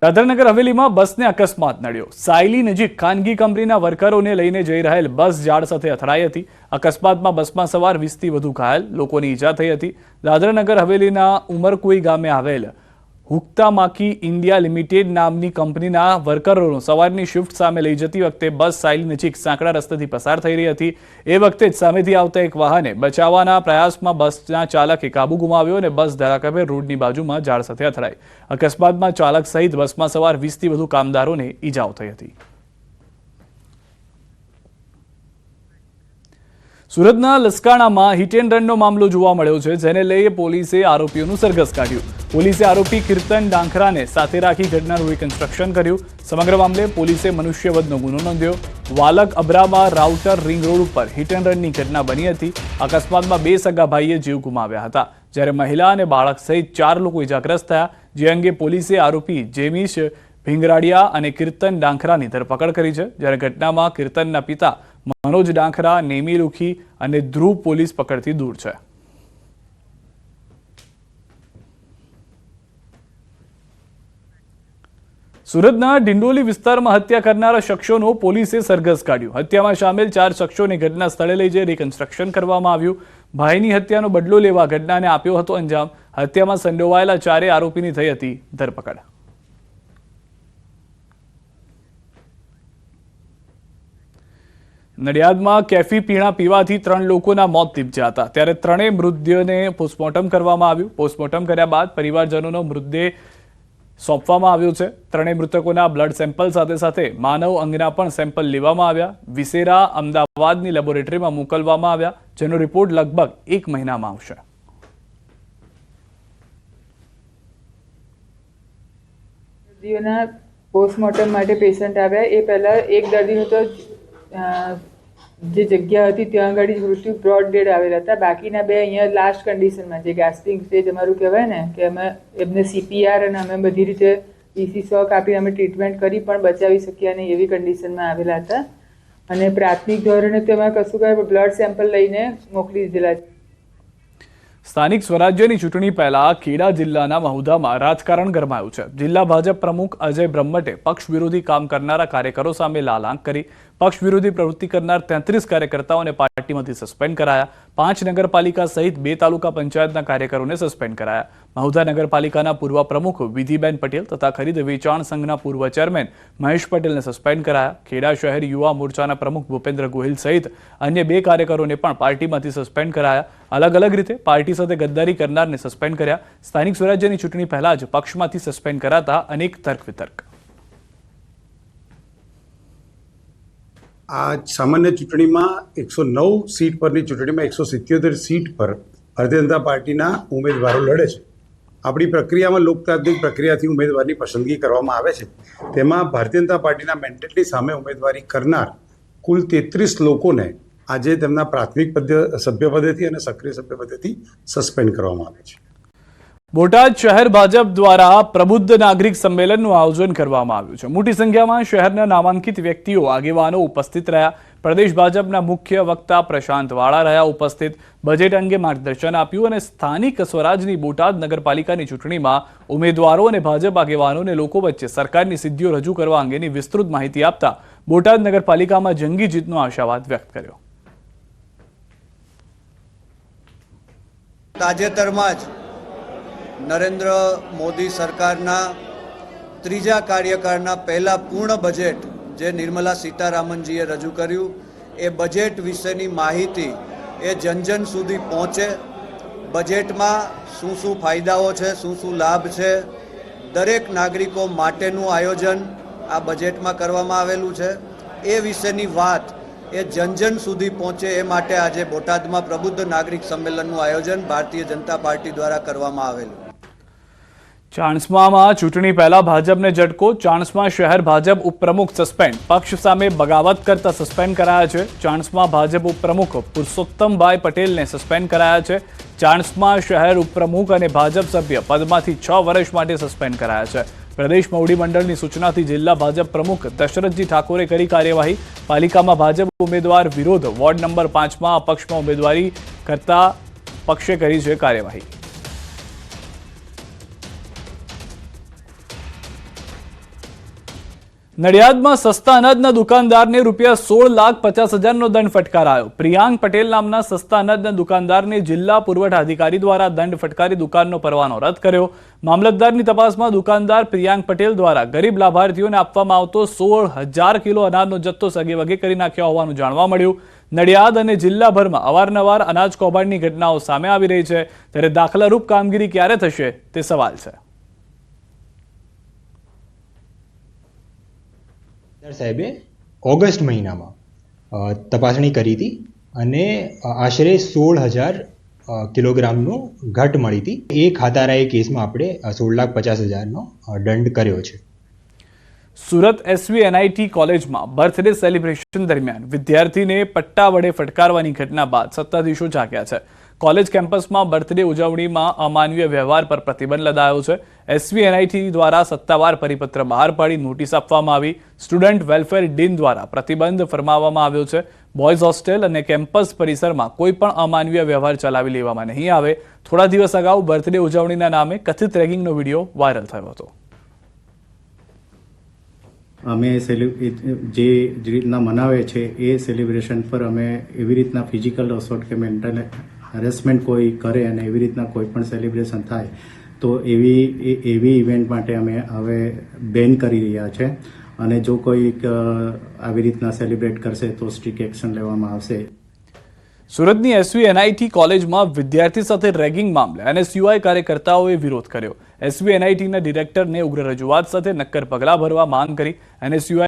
દાદરાનગર હવેલીમાં બસને અકસ્માત નડ્યો। સાયલી નજીક ખાનગી કંપનીના વર્કરોને લઈને જઈ રહેલ બસ ઝાડ સાથે અથડાઈ હતી। અકસ્માતમાં બસમાં સવાર 20થી વધુ ઘાયલ લોકોની ઈજા થઈ હતી। દાદરાનગર હવેલીના ઉમરકુઈ ગામે આવેલ હુક્તામાકી ઇન્ડિયા લિમિટેડ નામની કંપનીના વર્કરોનો સવારની શિફ્ટ સામે લઈ જતી વખતે બસ સાયલી નજીક સાંકડા રસ્તેથી પસાર થઈ રહી હતી। એ વખતે જ સામેથી આવતા એક વાહને બચાવવાના પ્રયાસમાં બસના ચાલકે કાબુ ગુમાવ્યો અને બસ ધરાકાભેર રોડની બાજુમાં ઝાડ સાથે અથડાઈ। અકસ્માતમાં ચાલક સહિત બસમાં સવાર 20થી વધુ કામદારોને ઈજાઓ થઈ હતી। સુરતના લસકાણામાં હિટ એન્ડ રનનો મામલો જોવા મળ્યો છે, જેને લઈ પોલીસે આરોપીઓનું સરઘસ કાઢ્યું। પોલીસે આરોપી કીર્તન ડાંખરાને સાથે રાખી ઘટનાનું રિકન્સ્ટ્રક્શન કર્યું। સમગ્ર મામલે પોલીસે મનુષ્યવધનો ગુનો નોંધ્યો। Valak Abrama router ring road ઉપર હિટ એન્ડ રનની ઘટના બની હતી। અકસ્માતમાં 2 સગા ભાઈએ જીવ ગુમાવ્યા હતા, જ્યારે મહિલા અને બાળક સહિત 4 લોકો ઇજાગ્રસ્ત થયા, જે અંગે પોલીસે આરોપી જેમીશ ભીંગરાડિયા અને કીર્તન ડાંખરાની ધરપકડ કરી છે। જ્યારે ઘટનામાં કીર્તનના પિતા મનોજ ડાંખરા, નેમી લુખી અને ધ્રુવ પોલીસ પકડથી દૂર છે। સુરતના ડિંડોલી વિસ્તારમાં હત્યા કરનારા શખ્સોનો પોલીસે સરઘસ કાઢ્યું। હત્યામાં સામેલ 4 શખ્સોને ઘટના સ્થળે લઈ જઈ રિકન્સ્ટ્રક્શન કરવામાં આવ્યું। ભાઈની હત્યાનો બદલો લેવા ઘટનાને આપ્યો હતો અંજામ। હત્યામાં સંડોવાયેલા 4 આરોપીની થઈ હતી ધરપકડ। નડિયાદમાં કેફી પીણા પીવાથી 3 લોકોના મોત નીપજ્યા હતા, ત્યારે 3 મૃતદેહને પોસ્ટમોર્ટમ કરવામાં આવ્યું। પોસ્ટમોર્ટમ કર્યા બાદ પરિવારજનોનો મૃતદેહ સોંપવામાં આવ્યો છે। 3 મૃતકોના બ્લડ સેમ્પલ સાથે સાથે માનવ અંગના પણ સેમ્પલ લેવામાં આવ્યા। વિસેરા અમદાવાદની લેબોરેટરીમાં મોકલવામાં આવ્યા, જેનો રિપોર્ટ લગભગ 1 મહિનામાં આવશે। દર્દીઓના પોસ્ટમોર્ટમ માટે પેશન્ટ આવ્યા એ પહેલા એક દર્દી હતો જે જગ્યા હતી ત્યાં આગળ જ મૃત્યુ બ્રોડ ડેડ આવેલા હતા। બાકીના 2 અહીંયા લાસ્ટ કન્ડિશનમાં જે ગાસ્ટિંગ સ્ટેજ અમારું કહેવાય ને કે અમે એમને CPR અને અમે બધી રીતે EC શોક આપીને અમે ટ્રીટમેન્ટ કરી પણ બચાવી શક્યા નહીં એવી કન્ડિશનમાં આવેલા હતા। અને પ્રાથમિક ધોરણે તો એમાં કશું કાંઈ બ્લડ સેમ્પલ લઈને મોકલી દીધેલા છે। સ્થાનિક સ્વરાજ્યની ચૂંટણી પહેલા ખેડા જિલ્લાના મહુધામાં રાજકારણ ગરમાયું છે। જિલ્લા ભાજપ પ્રમુખ અજય બ્રહ્મટે પક્ષ વિરોધી કામ કરનારા કાર્યકરો સામે લાલ આંખ કરી। પક્ષ વિરોધી પ્રવૃત્તિ કરનાર 33 કાર્યકર્તાઓને પાર્ટીમાંથી સસ્પેન્ડ કરાયા। 5 નગરપાલિકા સહિત 2 તાલુકા પંચાયતના કાર્યકરોને સસ્પેન્ડ કરાયા। મહુધા નગરપાલિકાના પૂર્વ પ્રમુખ વિધિબેન પટેલ તથા ખરીદ વેચાણ સંઘના પૂર્વ ચેરમેન મહેશ પટેલને સસ્પેન્ડ કરાયા। ખેડા શહેર યુવા મોરચાના પ્રમુખ ભૂપેન્દ્ર ગોહિલ સહિત અન્ય 2 કાર્યકરોને પણ પાર્ટીમાંથી સસ્પેન્ડ કરાયા। અલગ અલગ રીતે પાર્ટી સાથે ગદ્દારી કરનારને સસ્પેન્ડ કર્યા। સ્થાનિક સ્વરાજ્યની ચૂંટણી પહેલા જ પક્ષમાંથી સસ્પેન્ડ કરાતા અનેક તર્ક વિતર્ક। આ સામાન્ય ચૂંટણીમાં 109 સીટ પરની ચૂંટણીમાં 177 સીટ પર ભારતીય જનતા પાર્ટીના ઉમેદવારો લડે છે। આપણી પ્રક્રિયામાં લોકતાંત્રિક પ્રક્રિયાથી ઉમેદવારની પસંદગી કરવામાં આવે છે। તેમાં ભારતીય જનતા પાર્ટીના મેન્ડેટની સામે ઉમેદવારી કરનાર કુલ 33 લોકોને આજે તેમના પ્રાથમિક સભ્યપદેથી અને સક્રિય સભ્યપદેથી સસ્પેન્ડ કરવામાં આવે છે। બોટાદ શહેર ભાજપ દ્વારા પ્રબુદ્ધ નાગરિક સંમેલનનું આયોજન કરવામાં આવ્યું છે। મોટી સંખ્યામાં શહેરના નામાંકિત વ્યક્તિઓ, આગેવાનો ઉપસ્થિત રહ્યા। પ્રદેશ ભાજપના મુખ્ય વક્તા પ્રશાંત વાળા રહ્યા ઉપસ્થિત। બજેટ અંગે માર્ગદર્શન આપ્યું અને સ્થાનિક સ્વરાજની બોટાદ નગરપાલિકાની ચૂંટણીમાં ઉમેદવારો અને ભાજપ આગેવાનોને લોકો વચ્ચે સરકારની સિદ્ધિઓ રજૂ કરવા અંગેની વિસ્તૃત માહિતી આપતા બોટાદ નગરપાલિકામાં જંગી જીતનો આશાવાદ વ્યક્ત કર્યો। તાજેતરમાં જ નરેન્દ્ર મોદી સરકારના 3જા કાર્યકાળના પહેલા પૂર્ણ બજેટ જે નિર્મલા સીતારામનજીએ રજૂ કર્યું, એ બજેટ વિશેની માહિતી એ જન સુધી પહોંચે। બજેટમાં શું શું ફાયદાઓ છે, શું શું લાભ છે, દરેક નાગરિકો માટેનું આયોજન આ બજેટમાં કરવામાં આવેલું છે, એ વિશેની વાત એ જન સુધી પહોંચે એ માટે આજે બોટાદમાં પ્રબુદ્ધ નાગરિક સંમેલનનું આયોજન ભારતીય જનતા પાર્ટી દ્વારા કરવામાં આવેલું। ચાણસ્મામાં ચૂંટણી પહેલા ભાજપને ઝટકો। ચાણસ્મા શહેર ભાજપ ઉપપ્રમુખ સસ્પેન્ડ। પક્ષ સામે બગાવત કરતા સસ્પેન્ડ કરાયા છે। ચાણસ્મા ભાજપ ઉપપ્રમુખ પુરુષોત્તમભાઈ પટેલને સસ્પેન્ડ કરાયા છે। ચાણસ્મા શહેર ઉપપ્રમુખ અને ભાજપ સભ્ય પદમાંથી 6 વર્ષ માટે સસ્પેન્ડ કરાયા છે। પ્રદેશ મોવડી મંડળની સૂચનાથી જિલ્લા ભાજપ પ્રમુખ દશરથજી ઠાકોરે કરી કાર્યવાહી। પાલિકામાં ભાજપ ઉમેદવાર વિરોધ। વોર્ડ નંબર 5માં અપક્ષમાં ઉમેદવારી કરતા પક્ષે કરી છે કાર્યવાહી। નડિયાદમાં સસ્તા અનાજના દુકાનદારને ₹16,50,000નો દંડ ફટકારાયો. પ્રિયાંક પટેલ નામના સસ્તા અનાજના દુકાનદારને જિલ્લા પુરવઠા અધિકારી દ્વારા દંડ ફટકારી દુકાનનો પરવાનો રદ કર્યો. મામલતદારની તપાસમાં દુકાનદાર પ્રિયાંક પટેલ દ્વારા ગરીબ લાભાર્થીઓને આપવામાં આવતો 16,000 કિલો અનાજનો જથ્થો સગેવગે કરી નાખ્યો હોવાનું જાણવા મળ્યું. નડિયાદ અને જિલ્લાભરમાં અવારનવાર અનાજ કૌભાંડની ઘટનાઓ સામે આવી રહી છે, ત્યારે દાખલારૂપ કામગીરી ક્યારે થશે તે સવાલ છે. સાહેબે ઓગસ્ટ મહિનામાં તપાસણી કરી હતી અને આશરે 16,000 કિલોગ્રામનું ઘટ મળી હતી. એ ખાતારા એ કેસમાં આપણે 16,50,000નો દંડ કર્યો છે. સુરત SVNIT કોલેજમાં બર્થડે સેલિબ્રેશન દરમિયાન વિદ્યાર્થીને પટ્ટા વડે ફટકારવાની ઘટના બાદ સત્તાધીશો જાગ્યા છે. કોલેજ કેમ્પસમાં બર્થડે ઉજવણીમાં અમાનવીય વ્યવહાર પર પ્રતિબંધ લદાયો છે. SVNIT દ્વારા સત્તાવાર પરિપત્ર બહાર પાડી નોટિસ આપવામાં આવી. સ્ટુડન્ટ વેલફેર ડીન દ્વારા પ્રતિબંધ ફરમાવવામાં આવ્યો છે. બોયઝ હોસ્ટેલ અને કેમ્પસ પરિસરમાં કોઈ પણ અમાનવીય વ્યવહાર ચલાવી લેવામાં નહીં આવે. થોડા દિવસ અગાઉ બર્થડે ઉજવણીના નામે કથિત રેગિંગનો વિડીયો વાયરલ થયો હતો. અમે જે રીતના મનાવે છે એ સેલિબ્રેશન પર અમે એવી રીતના ફિઝિકલ અસોલ્ટ કે મેન્ટલ હેરેસમેન્ટ કોઈ કરે અને એવી રીતના કોઈ પણ સેલિબ્રેશન થાય તો એવી ઇવેન્ટ માટે અમે હવે બેન કરી રહ્યા છે અને જો કોઈ આવી રીતના સેલિબ્રેટ કરશે તો સ્ટ્રિક્ટ એક્શન લેવામાં આવશે. સુરતની SVNIT કોલેજમાં વિદ્યાર્થી સાથે રેગિંગ મામલે NSUI કાર્યકર્તાઓએ વિરોધ કર્યો. SVNITના ડિરેક્ટરને ઉગ્ર રજૂઆત સાથે નક્કર પગલાં ભરવા માંગ કરી. NSUI